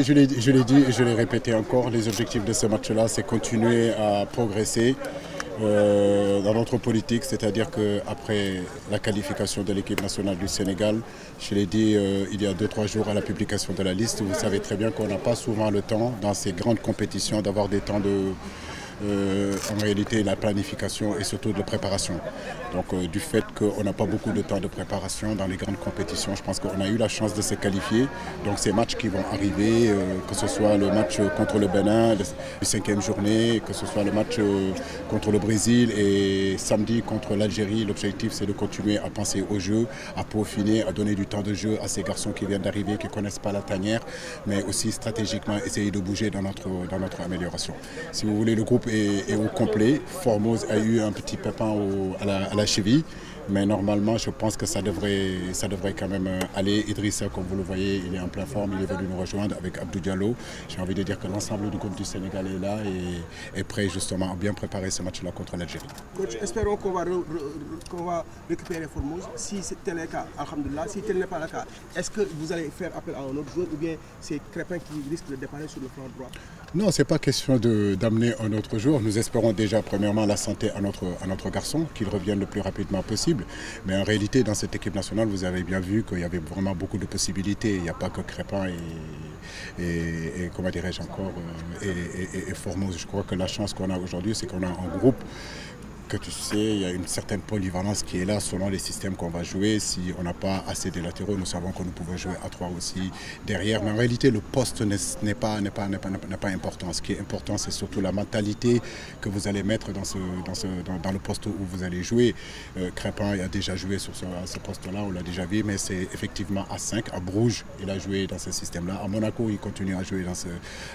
Je l'ai dit et je l'ai répété encore, les objectifs de ce match-là, c'est continuer à progresser dans notre politique, c'est-à-dire qu'après la qualification de l'équipe nationale du Sénégal, je l'ai dit il y a 2-3 jours à la publication de la liste, vous savez très bien qu'on n'a pas souvent le temps dans ces grandes compétitions d'avoir des temps en réalité la planification et surtout de préparation. Donc du fait qu'on n'a pas beaucoup de temps de préparation dans les grandes compétitions, je pense qu'on a eu la chance de se qualifier. Donc ces matchs qui vont arriver, que ce soit le match contre le Bénin, la 5e journée, que ce soit le match contre le Brésil et samedi contre l'Algérie, l'objectif c'est de continuer à penser au jeu, à peaufiner, à donner du temps de jeu à ces garçons qui viennent d'arriver, qui ne connaissent pas la tanière, mais aussi stratégiquement essayer de bouger dans notre amélioration. Si vous voulez, le groupe est au complet. Formose a eu un petit pépin à la cheville, mais normalement je pense que ça devrait quand même aller. Idrissa, comme vous le voyez, il est en pleine forme, il est venu nous rejoindre avec Abdou Diallo. J'ai envie de dire que l'ensemble du groupe du Sénégal est là et est prêt justement à bien préparer ce match-là contre l'Algérie. Coach, espérons qu'on va récupérer Formose. Si tel est le cas, alhamdoulilah. Si tel n'est pas le cas, est-ce que vous allez faire appel à un autre joueur ou bien c'est Crépin qui risque de dépanner sur le flanc droit? Non, ce n'est pas question d'amener un autre joueur. Nous espérons déjà premièrement la santé à notre garçon, qu'il revienne le plus rapidement possible. Mais en réalité, dans cette équipe nationale, vous avez bien vu qu'il y avait vraiment beaucoup de possibilités. Il n'y a pas que Crépin et comment dirais-je encore, et Formose. Je crois que la chance qu'on a aujourd'hui, c'est qu'on a un groupe que tu sais, il y a une certaine polyvalence qui est là selon les systèmes qu'on va jouer. Si on n'a pas assez de latéraux, nous savons que nous pouvons jouer à 3 aussi derrière. Mais en réalité, le poste n'est pas important. Ce qui est important, c'est surtout la mentalité que vous allez mettre dans le poste où vous allez jouer. Crépin a déjà joué sur ce poste-là, on l'a déjà vu, mais c'est effectivement à 5. À Bruges, il a joué dans ce système-là. À Monaco, il continue à jouer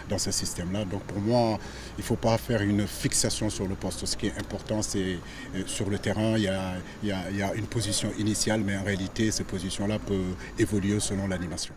dans ce système-là. Donc pour moi, il ne faut pas faire une fixation sur le poste. Ce qui est important, c'est sur le terrain, il y a une position initiale, mais en réalité, cette position-là peut évoluer selon l'animation.